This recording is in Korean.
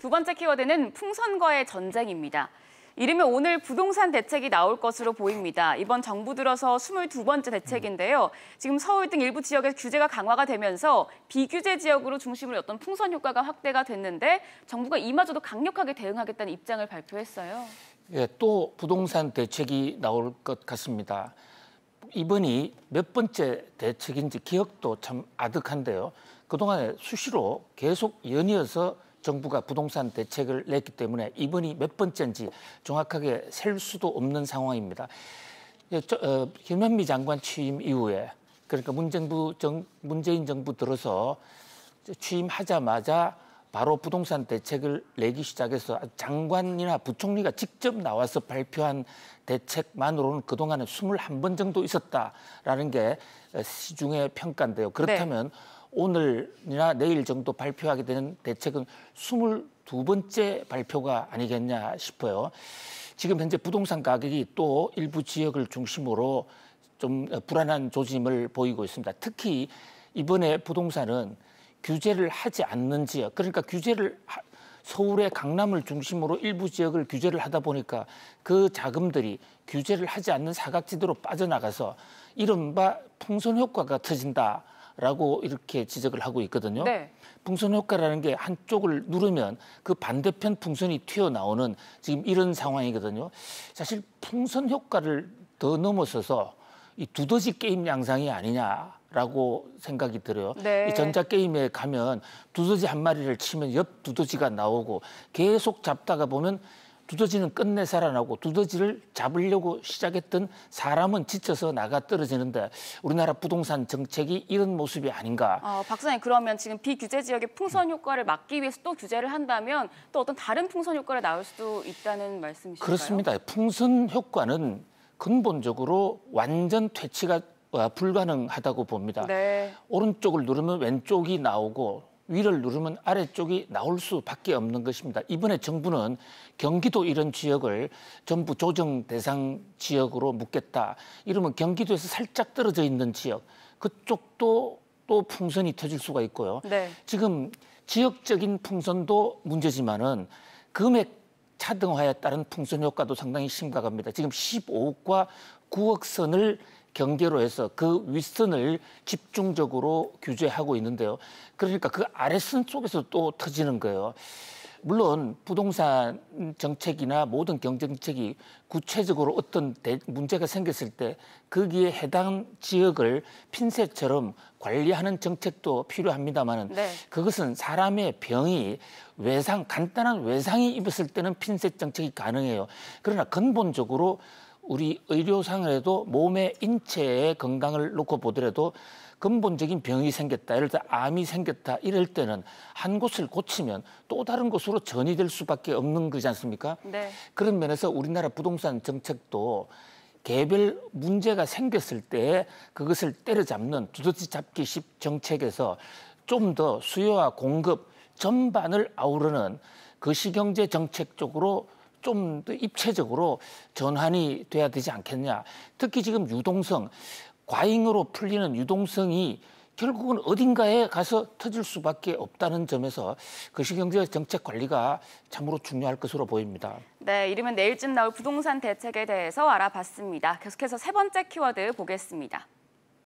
두 번째 키워드는 풍선과의 전쟁입니다. 이르면 오늘 부동산 대책이 나올 것으로 보입니다. 이번 정부 들어서 22번째 대책인데요. 지금 서울 등 일부 지역에 규제가 강화가 되면서 비규제 지역으로 중심으로 어떤 풍선 효과가 확대가 됐는데 정부가 이마저도 강력하게 대응하겠다는 입장을 발표했어요. 예, 또 부동산 대책이 나올 것 같습니다. 이번이 몇 번째 대책인지 기억도 참 아득한데요. 그동안에 수시로 계속 연이어서 정부가 부동산 대책을 냈기 때문에 이번이 몇 번째인지 정확하게 셀 수도 없는 상황입니다. 김현미 장관 취임 이후에 그러니까 문재인 정부 들어서 취임하자마자 바로 부동산 대책을 내기 시작해서 장관이나 부총리가 직접 나와서 발표한 대책만으로는 그동안에 21번 정도 있었다라는 게 시중의 평가인데요. 그렇다면 오늘이나 내일 정도 발표하게 되는 대책은 22번째 발표가 아니겠냐 싶어요. 지금 현재 부동산 가격이 또 일부 지역을 중심으로 좀 불안한 조짐을 보이고 있습니다. 특히 이번에 부동산은 규제를 하지 않는 지역, 그러니까 서울의 강남을 중심으로 일부 지역을 규제를 하다 보니까 그 자금들이 규제를 하지 않는 사각지대로 빠져나가서 이른바 풍선 효과가 터진다라고 이렇게 지적을 하고 있거든요. 네. 풍선 효과라는 게 한쪽을 누르면 그 반대편 풍선이 튀어나오는 지금 이런 상황이거든요. 사실 풍선 효과를 더 넘어서서 이 두더지 게임 양상이 아니냐라고 생각이 들어요. 네. 이 전자게임에 가면 두더지 한 마리를 치면 옆 두더지가 나오고 계속 잡다가 보면 두더지는 끝내 살아나고 두더지를 잡으려고 시작했던 사람은 지쳐서 나가 떨어지는데 우리나라 부동산 정책이 이런 모습이 아닌가. 박사님, 그러면 지금 비규제 지역의 풍선 효과를 막기 위해서 또 규제를 한다면 또 어떤 다른 풍선 효과가 나올 수도 있다는 말씀이실까요? 그렇습니다. 풍선 효과는 근본적으로 완전 퇴치가 불가능하다고 봅니다. 네. 오른쪽을 누르면 왼쪽이 나오고 위를 누르면 아래쪽이 나올 수밖에 없는 것입니다. 이번에 정부는 경기도 이런 지역을 전부 조정 대상 지역으로 묶겠다. 이러면 경기도에서 살짝 떨어져 있는 지역, 그쪽도 또 풍선이 터질 수가 있고요. 네. 지금 지역적인 풍선도 문제지만은 금액 차등화에 따른 풍선 효과도 상당히 심각합니다. 지금 15억과 9억 선을 경계로 해서 그 윗선을 집중적으로 규제하고 있는데요. 그러니까 그 아래선 쪽에서 또 터지는 거예요. 물론 부동산 정책이나 모든 경정책이 구체적으로 어떤 문제가 생겼을 때 거기에 해당 지역을 핀셋처럼 관리하는 정책도 필요합니다만 네. 그것은 사람의 병이 간단한 외상이 입었을 때는 핀셋 정책이 가능해요. 그러나 근본적으로 우리 의료상에도 몸의 인체의 건강을 놓고 보더라도 근본적인 병이 생겼다. 예를 들어 암이 생겼다. 이럴 때는 한 곳을 고치면 또 다른 곳으로 전이될 수밖에 없는 거지 않습니까? 네. 그런 면에서 우리나라 부동산 정책도 개별 문제가 생겼을 때 그것을 때려잡는 두더지 잡기식 정책에서 좀 더 수요와 공급 전반을 아우르는 거시경제 정책 쪽으로 좀 더 입체적으로 전환이 돼야 되지 않겠냐. 특히 지금 유동성, 과잉으로 풀리는 유동성이 결국은 어딘가에 가서 터질 수밖에 없다는 점에서 거시경제 정책 관리가 참으로 중요할 것으로 보입니다. 네, 이르면 내일쯤 나올 부동산 대책에 대해서 알아봤습니다. 계속해서 세 번째 키워드 보겠습니다.